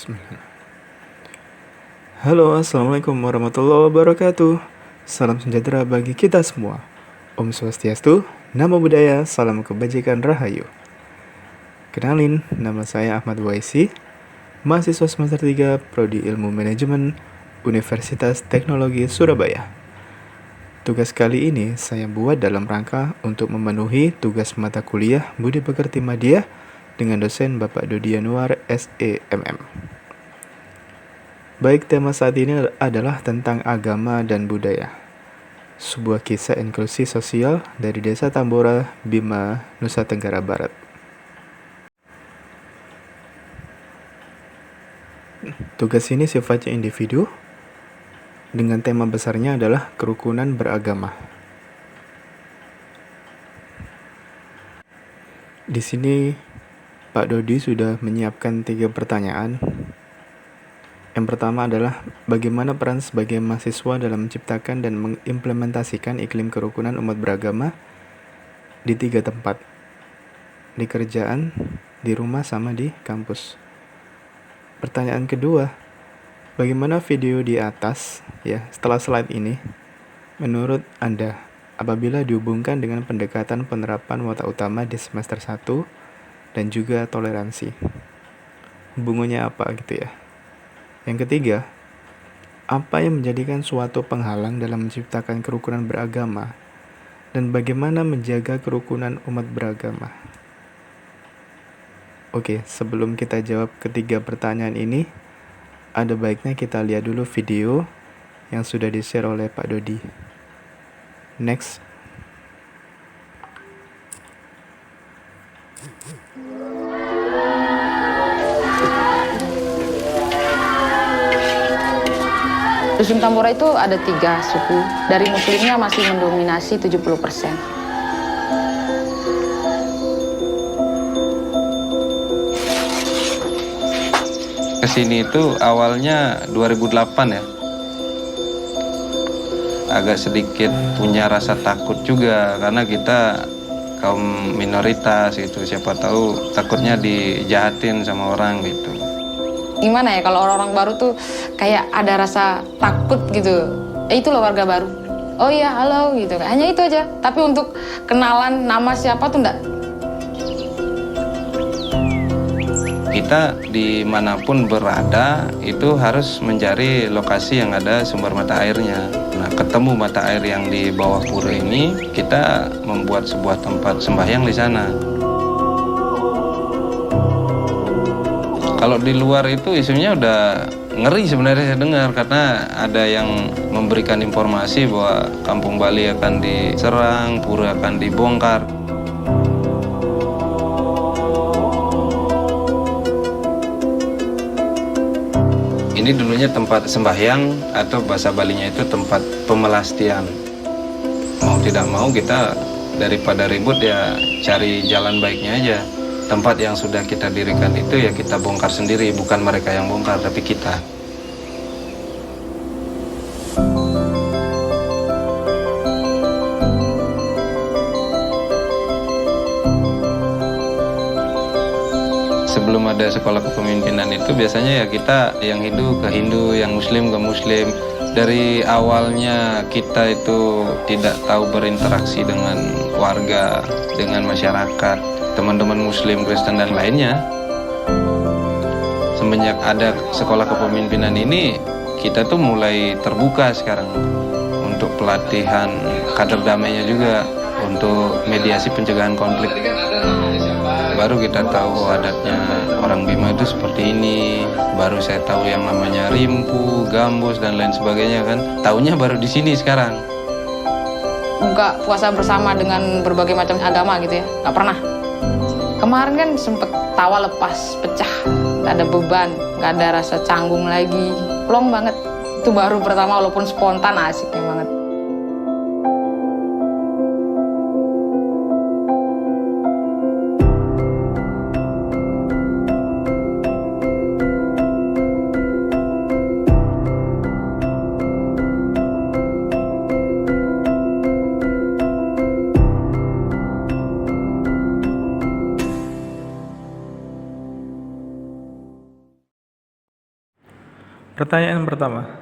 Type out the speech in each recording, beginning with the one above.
Bismillah. Halo, assalamualaikum warahmatullahi wabarakatuh. Salam sejahtera bagi kita semua. Om Swastiastu, Namo Buddhaya, salam kebajikan rahayu. Kenalin, nama saya Ahmad Waisi, mahasiswa semester 3 Prodi Ilmu Manajemen Universitas Teknologi Surabaya. Tugas kali ini saya buat dalam rangka untuk memenuhi tugas mata kuliah Budi Pekerti Madya dengan dosen Bapak Dodi Yanuar SEMM. Baik, tema saat ini adalah tentang agama dan budaya. Sebuah kisah inklusi sosial dari Desa Tambora, Bima, Nusa Tenggara Barat. Tugas ini sifatnya individu, dengan tema besarnya adalah kerukunan beragama. Di sini, Pak Dodi sudah menyiapkan 3 pertanyaan. Yang pertama adalah bagaimana peran sebagai mahasiswa dalam menciptakan dan mengimplementasikan iklim kerukunan umat beragama di 3 tempat, di kerjaan, di rumah, sama di kampus. Pertanyaan kedua, bagaimana video di atas, setelah slide ini, menurut Anda, apabila dihubungkan dengan pendekatan penerapan watak utama di semester 1 dan juga toleransi, hubungannya apa gitu ya? Yang ketiga, apa yang menjadikan suatu penghalang dalam menciptakan kerukunan beragama dan bagaimana menjaga kerukunan umat beragama? Oke, sebelum kita jawab ketiga pertanyaan ini, ada baiknya kita lihat dulu video yang sudah di-share oleh Pak Dodi. Next. Dusun Tambora itu ada 3 suku. Dari muslimnya masih mendominasi 70%. Kesini itu awalnya 2008 ya. Agak sedikit punya rasa takut juga karena kita kaum minoritas gitu. Siapa tahu takutnya dijahatin sama orang gitu. Gimana ya kalau orang-orang baru tuh kayak ada rasa takut gitu. Itu loh warga baru. Oh iya, halo gitu. Hanya itu aja. Tapi untuk kenalan nama siapa tuh enggak. Kita dimanapun berada itu harus mencari lokasi yang ada sumber mata airnya. Nah, ketemu mata air yang di bawah pura ini, kita membuat sebuah tempat sembahyang di sana. Kalau di luar itu isunya udah ngeri sebenarnya saya dengar karena ada yang memberikan informasi bahwa Kampung Bali akan diserang, pura akan dibongkar. Ini dulunya tempat sembahyang atau bahasa Balinya itu tempat pemelastian. Mau tidak mau kita daripada ribut ya cari jalan baiknya aja. Tempat yang sudah kita dirikan itu ya kita bongkar sendiri, bukan mereka yang bongkar, tapi kita. Sebelum ada sekolah kepemimpinan itu biasanya ya kita yang Hindu ke Hindu, yang Muslim ke Muslim. Dari awalnya kita itu tidak tahu berinteraksi dengan warga, dengan masyarakat, teman-teman Muslim, Kristen dan lainnya. Semenjak ada sekolah kepemimpinan ini, kita tuh mulai terbuka sekarang untuk pelatihan kader damainya juga, untuk mediasi pencegahan konflik. Baru kita tahu adatnya orang Bima itu seperti ini. Baru saya tahu yang namanya rimpu, gambus dan lain sebagainya kan. Taunya baru di sini sekarang. Buka puasa bersama dengan berbagai macam agama gitu ya. Nggak pernah. Kemarin kan sempet tawa lepas, pecah. Nggak ada beban, nggak ada rasa canggung lagi. Plong banget. Itu baru pertama walaupun spontan asiknya banget. Pertanyaan pertama,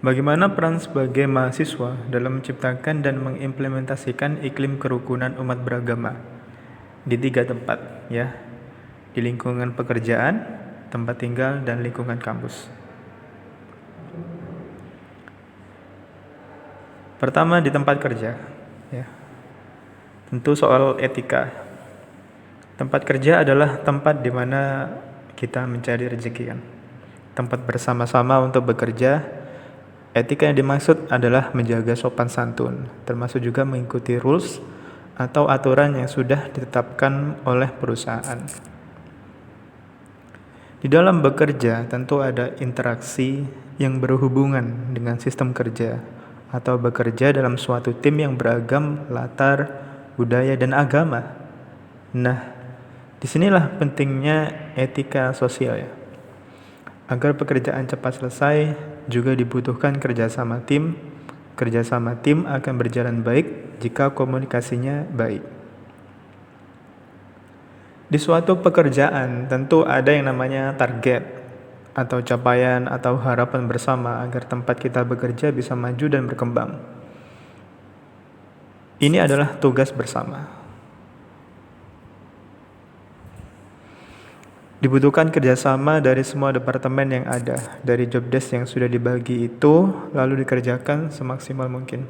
bagaimana peran sebagai mahasiswa dalam menciptakan dan mengimplementasikan iklim kerukunan umat beragama di 3 tempat, ya, di lingkungan pekerjaan, tempat tinggal, dan lingkungan kampus. Pertama, di tempat kerja, ya. Tentu soal etika. Tempat kerja adalah tempat di mana kita mencari rezeki, kan. Tempat bersama-sama untuk bekerja. Etika yang dimaksud adalah menjaga sopan santun, termasuk juga mengikuti rules atau aturan yang sudah ditetapkan oleh perusahaan. Di dalam bekerja tentu ada interaksi yang berhubungan dengan sistem kerja atau bekerja dalam suatu tim yang beragam latar, budaya, dan agama. Nah, disinilah pentingnya etika sosial, ya. Agar pekerjaan cepat selesai, juga dibutuhkan kerjasama tim. Kerjasama tim akan berjalan baik jika komunikasinya baik. Di suatu pekerjaan tentu ada yang namanya target atau capaian atau harapan bersama agar tempat kita bekerja bisa maju dan berkembang. Ini adalah tugas bersama. Dibutuhkan kerjasama dari semua departemen yang ada, dari job desk yang sudah dibagi itu, lalu dikerjakan semaksimal mungkin.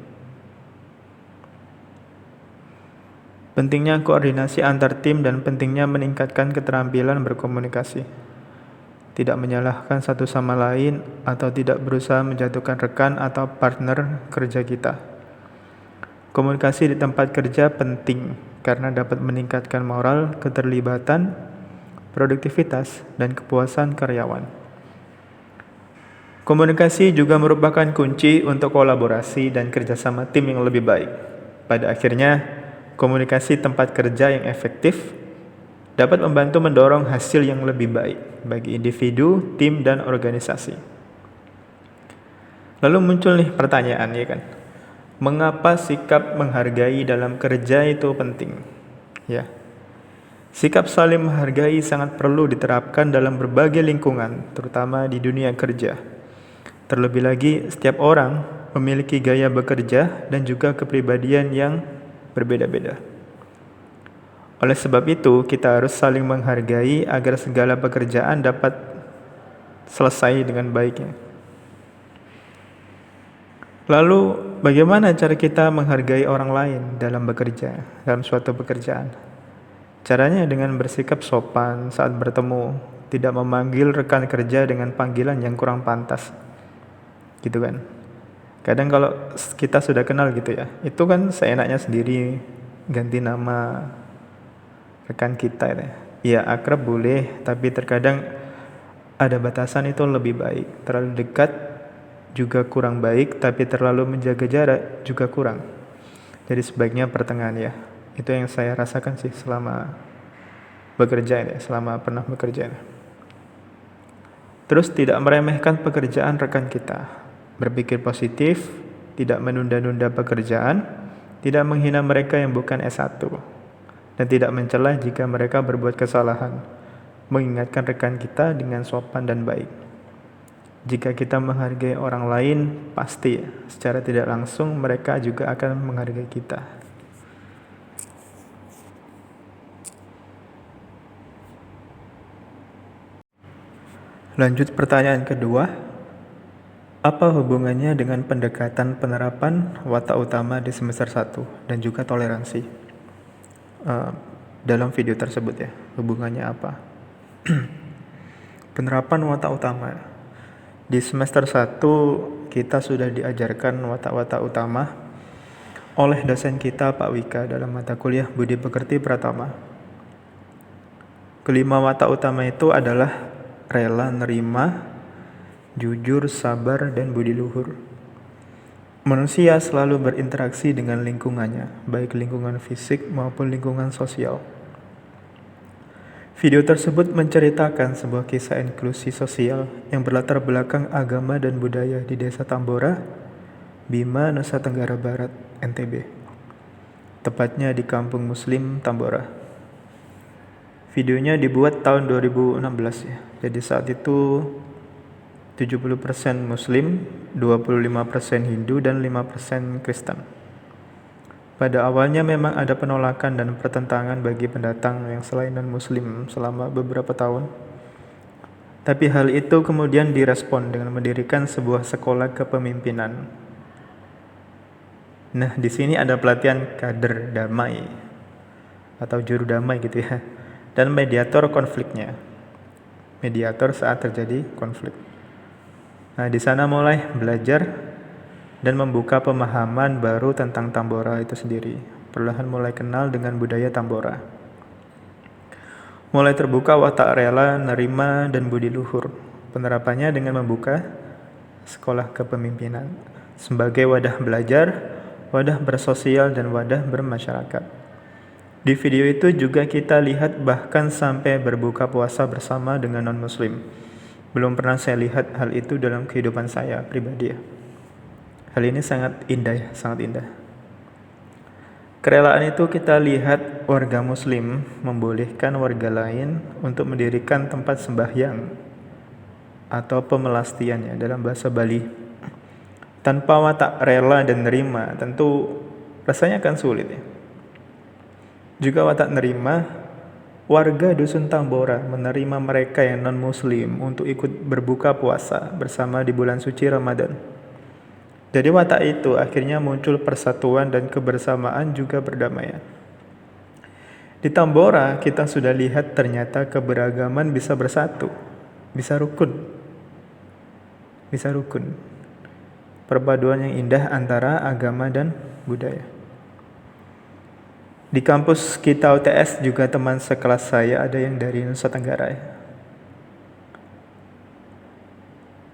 Pentingnya koordinasi antar tim dan pentingnya meningkatkan keterampilan berkomunikasi. Tidak menyalahkan satu sama lain atau tidak berusaha menjatuhkan rekan atau partner kerja kita. Komunikasi di tempat kerja penting karena dapat meningkatkan moral, keterlibatan, produktivitas, dan kepuasan karyawan. Komunikasi juga merupakan kunci untuk kolaborasi dan kerjasama tim yang lebih baik. Pada akhirnya, komunikasi tempat kerja yang efektif dapat membantu mendorong hasil yang lebih baik bagi individu, tim, dan organisasi. Lalu muncul nih pertanyaan, ya kan? Mengapa sikap menghargai dalam kerja itu penting? Ya. Sikap saling menghargai sangat perlu diterapkan dalam berbagai lingkungan, terutama di dunia kerja. Terlebih lagi, setiap orang memiliki gaya bekerja dan juga kepribadian yang berbeda-beda. Oleh sebab itu, kita harus saling menghargai agar segala pekerjaan dapat selesai dengan baiknya. Lalu, bagaimana cara kita menghargai orang lain dalam bekerja, dalam suatu pekerjaan? Caranya dengan bersikap sopan saat bertemu, tidak memanggil rekan kerja dengan panggilan yang kurang pantas. Gitu kan. Kadang kalau kita sudah kenal gitu ya, itu kan seenaknya sendiri ganti nama rekan kita ya. Ya akrab boleh, tapi terkadang ada batasan itu lebih baik. Terlalu dekat juga kurang baik, tapi terlalu menjaga jarak juga kurang. Jadi sebaiknya pertengahan, ya. Itu yang saya rasakan sih selama bekerja ya, selama pernah bekerja. Terus tidak meremehkan pekerjaan rekan kita. Berpikir positif, tidak menunda-nunda pekerjaan, tidak menghina mereka yang bukan S1. Dan tidak mencela jika mereka berbuat kesalahan, mengingatkan rekan kita dengan sopan dan baik. Jika kita menghargai orang lain, pasti secara tidak langsung mereka juga akan menghargai kita. Lanjut pertanyaan kedua, apa hubungannya dengan pendekatan penerapan watak utama di semester 1 dan juga toleransi? Dalam video tersebut ya, hubungannya apa? Penerapan watak utama. Di semester 1 kita sudah diajarkan watak-watak utama oleh dosen kita Pak Wika dalam mata kuliah Budi Pekerti Pratama. Kelima watak utama itu adalah rela nerima, jujur, sabar, dan budi luhur. Manusia selalu berinteraksi dengan lingkungannya, baik lingkungan fisik maupun lingkungan sosial. Video tersebut menceritakan sebuah kisah inklusi sosial yang berlatar belakang agama dan budaya di Desa Tambora, Bima, Nusa Tenggara Barat, NTB. Tepatnya di Kampung Muslim Tambora. Videonya dibuat tahun 2016 ya. Jadi saat itu 70% Muslim, 25% Hindu, dan 5% Kristen. Pada awalnya memang ada penolakan dan pertentangan bagi pendatang yang selain non-Muslim selama beberapa tahun. Tapi hal itu kemudian direspon dengan mendirikan sebuah sekolah kepemimpinan. Nah, di sini ada pelatihan kader damai atau juru damai gitu ya, dan mediator konfliknya. Mediator saat terjadi konflik. Nah, di sana mulai belajar dan membuka pemahaman baru tentang Tambora itu sendiri. Perlahan mulai kenal dengan budaya Tambora. Mulai terbuka watak rela, nerima, dan budi luhur. Penerapannya dengan membuka sekolah kepemimpinan sebagai wadah belajar, wadah bersosial, dan wadah bermasyarakat. Di video itu juga kita lihat bahkan sampai berbuka puasa bersama dengan non-muslim. Belum pernah saya lihat hal itu dalam kehidupan saya pribadi ya. Hal ini sangat indah ya, sangat indah. Kerelaan itu kita lihat warga muslim membolehkan warga lain untuk mendirikan tempat sembahyang atau pemelastiannya dalam bahasa Bali. Tanpa watak rela dan nerima, tentu rasanya akan sulit ya. Juga watak nerima, warga Dusun Tambora menerima mereka yang non-muslim untuk ikut berbuka puasa bersama di bulan suci Ramadan. Jadi watak itu akhirnya muncul persatuan dan kebersamaan juga perdamaian. Di Tambora kita sudah lihat ternyata keberagaman bisa bersatu, bisa rukun. Bisa rukun. Perpaduan yang indah antara agama dan budaya. Di kampus kita UTS juga teman sekelas saya ada yang dari Nusa Tenggara ya.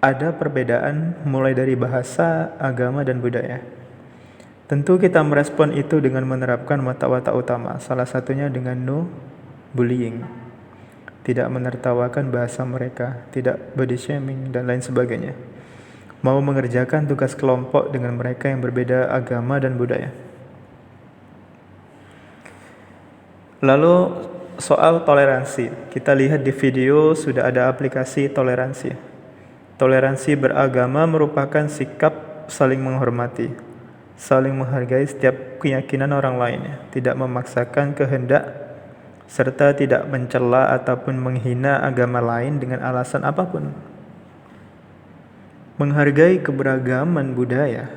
Ada perbedaan mulai dari bahasa, agama, dan budaya. Tentu kita merespon itu dengan menerapkan watak-watak utama, salah satunya dengan no bullying, tidak menertawakan bahasa mereka, tidak body shaming, dan lain sebagainya. Mau mengerjakan tugas kelompok dengan mereka yang berbeda agama dan budaya. Lalu soal toleransi, kita lihat di video sudah ada aplikasi toleransi. Toleransi beragama merupakan sikap saling menghormati, saling menghargai setiap keyakinan orang lain, tidak memaksakan kehendak, serta tidak mencela ataupun menghina agama lain dengan alasan apapun. Menghargai keberagaman budaya,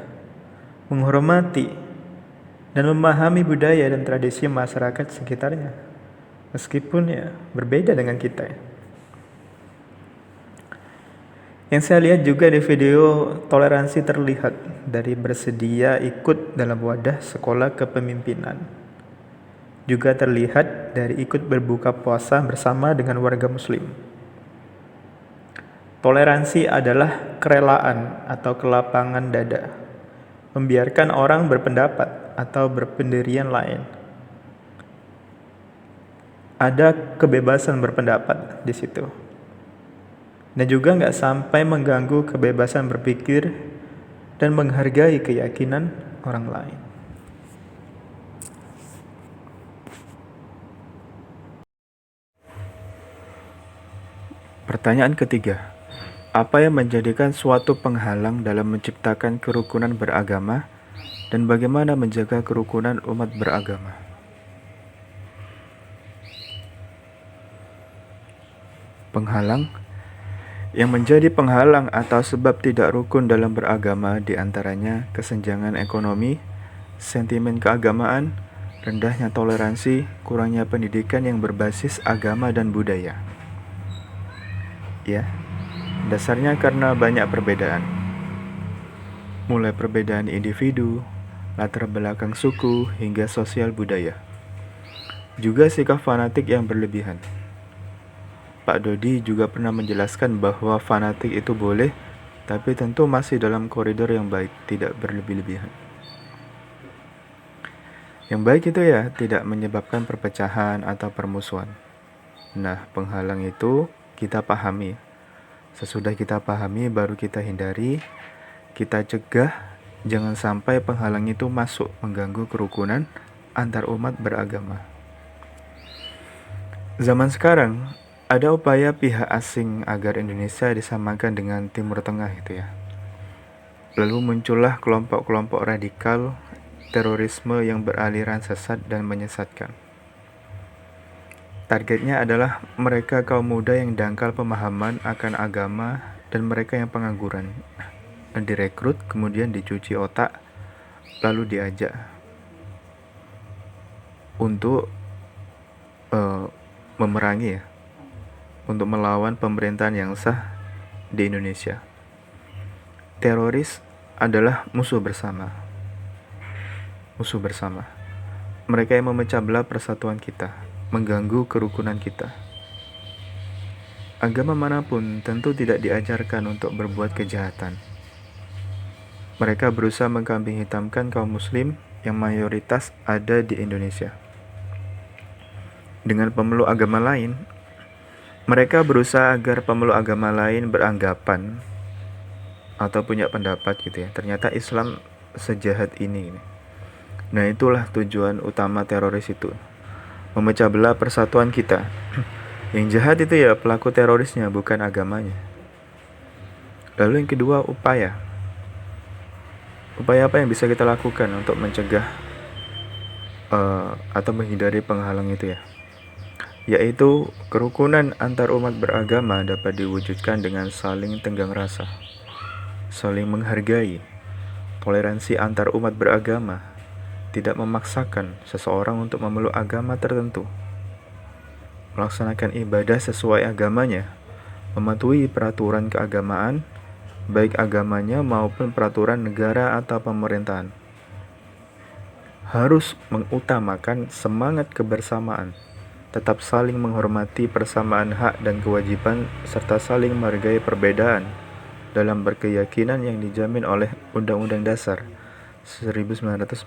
menghormati, dan memahami budaya dan tradisi masyarakat sekitarnya, meskipun ya berbeda dengan kita ya. Yang saya lihat juga di video, toleransi terlihat dari bersedia ikut dalam wadah sekolah kepemimpinan. Juga terlihat dari ikut berbuka puasa bersama dengan warga muslim. Toleransi adalah kerelaan atau kelapangan dada, membiarkan orang berpendapat atau berpendirian lain. Ada kebebasan berpendapat di situ. Dan juga nggak sampai mengganggu kebebasan berpikir dan menghargai keyakinan orang lain. Pertanyaan ketiga, apa yang menjadikan suatu penghalang dalam menciptakan kerukunan beragama dan bagaimana menjaga kerukunan umat beragama? Penghalang yang menjadi penghalang atau sebab tidak rukun dalam beragama diantaranya kesenjangan ekonomi, sentimen keagamaan, rendahnya toleransi, kurangnya pendidikan yang berbasis agama dan budaya. Ya, dasarnya karena banyak perbedaan. Mulai perbedaan individu, latar belakang suku, hingga sosial budaya. Juga sikap fanatik yang berlebihan. Pak Dodi juga pernah menjelaskan bahwa fanatik itu boleh, tapi tentu masih dalam koridor yang baik, tidak berlebih-lebihan. Yang baik itu ya tidak menyebabkan perpecahan atau permusuhan. Nah, penghalang itu kita pahami. Sesudah kita pahami, baru kita hindari, kita cegah, jangan sampai penghalang itu masuk mengganggu kerukunan antar umat beragama. Zaman sekarang, Ada upaya pihak asing agar Indonesia disamakan dengan Timur Tengah gitu ya. Lalu muncullah kelompok-kelompok radikal terorisme yang beraliran sesat dan menyesatkan. Targetnya adalah mereka kaum muda yang dangkal pemahaman akan agama dan mereka yang pengangguran. Direkrut, kemudian dicuci otak, lalu diajak untuk memerangi ya, untuk melawan pemerintahan yang sah di Indonesia. Teroris adalah musuh bersama. Musuh bersama. Mereka yang memecah belah persatuan kita, mengganggu kerukunan kita. Agama manapun tentu tidak diajarkan untuk berbuat kejahatan. Mereka berusaha mengkambing hitamkan kaum muslim yang mayoritas ada di Indonesia. Dengan pemeluk agama lain, mereka berusaha agar pemeluk agama lain beranggapan atau punya pendapat gitu ya, ternyata Islam sejahat ini. Nah, itulah tujuan utama teroris itu, memecah belah persatuan kita. Yang jahat itu ya pelaku terorisnya, bukan agamanya. Lalu yang kedua, upaya apa yang bisa kita lakukan untuk mencegah atau menghindari penghalang itu ya, yaitu kerukunan antar umat beragama dapat diwujudkan dengan saling tenggang rasa, saling menghargai, toleransi antar umat beragama, tidak memaksakan seseorang untuk memeluk agama tertentu, melaksanakan ibadah sesuai agamanya, mematuhi peraturan keagamaan, baik agamanya maupun peraturan negara atau pemerintahan. Harus mengutamakan semangat kebersamaan, tetap saling menghormati persamaan hak dan kewajiban, serta saling menghargai perbedaan dalam berkeyakinan yang dijamin oleh Undang-Undang Dasar 1945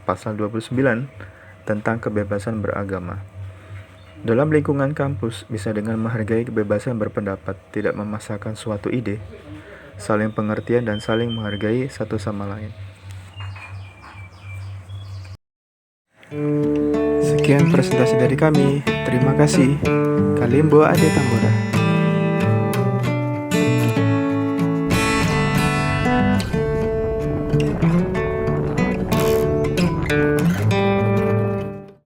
Pasal 29 tentang kebebasan beragama. Dalam lingkungan kampus, bisa dengan menghargai kebebasan berpendapat, tidak memaksakan suatu ide, saling pengertian dan saling menghargai satu sama lain. Sekian presentasi dari kami. Terima kasih. Kalimbo Ade Tambora.